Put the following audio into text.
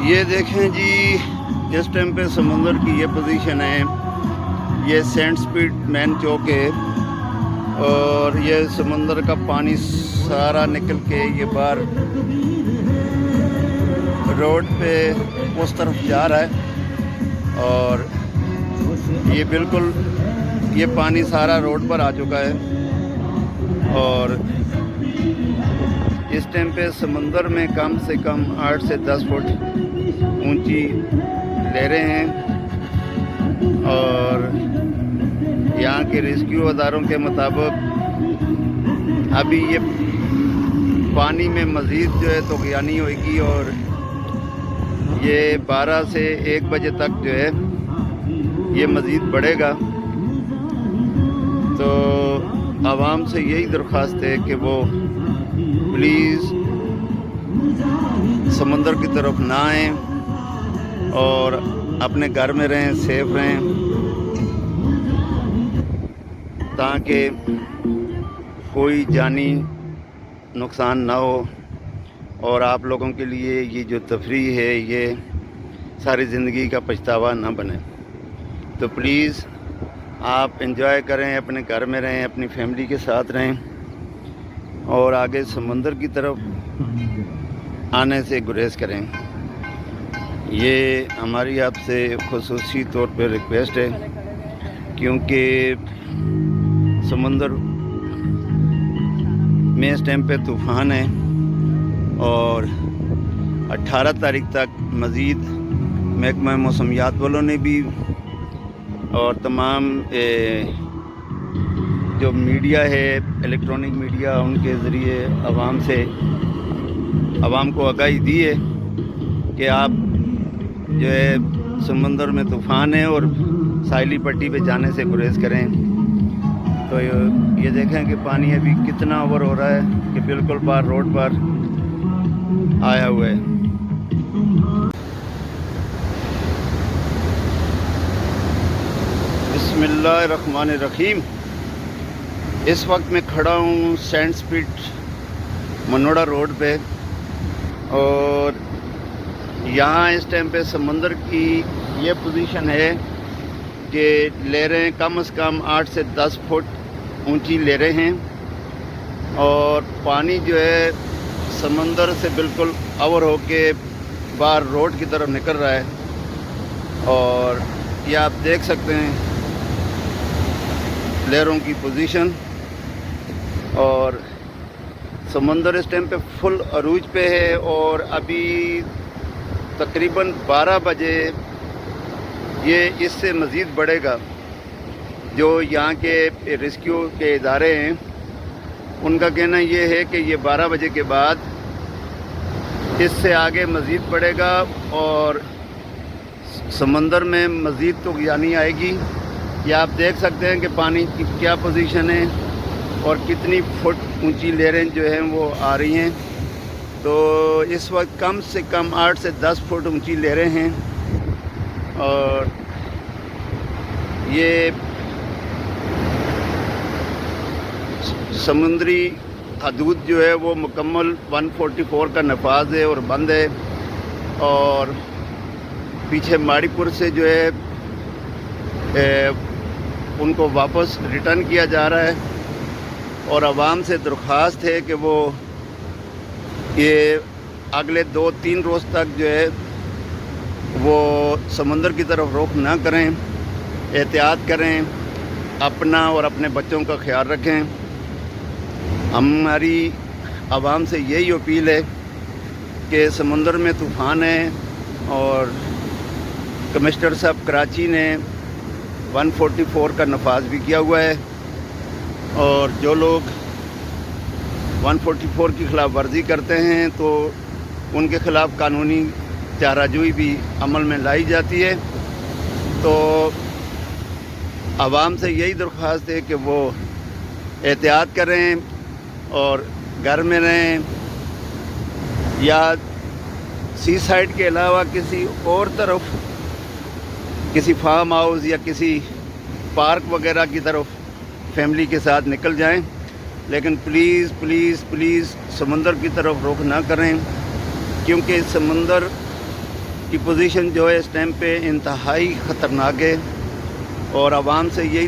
یہ دیکھیں جی، اس ٹائم پہ سمندر کی یہ پوزیشن ہے. یہ سینٹ اسپیڈ مین چوک ہے اور یہ سمندر کا پانی سارا نکل کے یہ باہر روڈ پہ اس طرف جا رہا ہے اور یہ بالکل یہ پانی سارا روڈ پر آ چکا ہے. اور اس ٹائم پہ سمندر میں کم سے کم 8 سے 10 فٹ اونچی لہریں ہیں اور یہاں کے ریسکیو اداروں کے مطابق ابھی یہ پانی میں مزید جو ہے طغیانی ہوئے گی اور یہ 12 سے 1 بجے تک جو ہے یہ مزید بڑھے گا. تو عوام سے یہی درخواست ہے کہ وہ پلیز سمندر کی طرف نہ آئیں اور اپنے گھر میں رہیں، سیف رہیں تاکہ کوئی جانی نقصان نہ ہو اور آپ لوگوں کے لیے یہ جو تفریح ہے یہ ساری زندگی کا پچھتاوا نہ بنے. تو پلیز آپ انجوائے کریں، اپنے گھر میں رہیں، اپنی فیملی کے ساتھ رہیں اور آگے سمندر کی طرف آنے سے گریز کریں. یہ ہماری آپ سے خصوصی طور پہ ریکویسٹ ہے کیونکہ سمندر میں اس ٹائم پہ طوفان ہے اور 18 تاریخ تک مزید محکمہ موسمیات والوں نے بھی اور تمام جو میڈیا ہے، الیکٹرانک میڈیا، ان کے ذریعے عوام کو آگاہی دی ہے کہ آپ جو ہے سمندر میں طوفان ہے اور ساحلی پٹی پہ جانے سے گریز کریں. تو یہ دیکھیں کہ پانی ابھی کتنا اوور ہو رہا ہے کہ بالکل باہر روڈ پر آیا ہوا ہے. بسم اللہ الرحمن الرحیم. اس وقت میں کھڑا ہوں سینٹ اسپیڈ منوڑا روڈ پہ اور یہاں اس ٹائم پہ سمندر کی یہ پوزیشن ہے کہ لہریں کم از کم 8 سے 10 فٹ اونچی لہریں ہیں اور پانی جو ہے سمندر سے بالکل اوور ہو کے باہر روڈ کی طرف نکل رہا ہے. اور یہ آپ دیکھ سکتے ہیں لہروں کی پوزیشن اور سمندر اس ٹائم پہ فل عروج پہ ہے اور ابھی تقریباً 12 بجے یہ اس سے مزید بڑھے گا. جو یہاں کے ریسکیو کے ادارے ہیں ان کا کہنا یہ ہے کہ یہ 12 بجے کے بعد اس سے آگے مزید بڑھے گا اور سمندر میں مزید طغیانی آئے گی. یہ آپ دیکھ سکتے ہیں کہ پانی کی کیا پوزیشن ہے اور کتنی فٹ اونچی لہریں جو ہیں وہ آ رہی ہیں. تو اس وقت کم سے کم 8 سے 10 فٹ اونچی لہریں ہیں اور یہ سمندری حدود جو ہے وہ مکمل 144 کا نفاذ ہے اور بند ہے. اور پیچھے ماڑی پور سے جو ہے ان کو واپس ریٹرن کیا جا رہا ہے اور عوام سے درخواست ہے کہ وہ یہ اگلے 2-3 روز تک جو ہے وہ سمندر کی طرف رخ نہ کریں، احتیاط کریں، اپنا اور اپنے بچوں کا خیال رکھیں. ہماری عوام سے یہی اپیل ہے کہ سمندر میں طوفان ہے اور کمشنر صاحب کراچی نے 144 کا نفاذ بھی کیا ہوا ہے اور جو لوگ 144 کی خلاف ورزی کرتے ہیں تو ان کے خلاف قانونی چارہ جوئی بھی عمل میں لائی جاتی ہے. تو عوام سے یہی درخواست ہے کہ وہ احتیاط کریں اور گھر میں رہیں یا سی سائڈ کے علاوہ کسی اور طرف کسی فارم ہاؤس یا کسی پارک وغیرہ کی طرف فیملی کے ساتھ نکل جائیں. لیکن پلیز پلیز پلیز سمندر کی طرف رخ نہ کریں کیونکہ سمندر کی پوزیشن جو ہے اس ٹائم پہ انتہائی خطرناک ہے، اور عوام سے یہی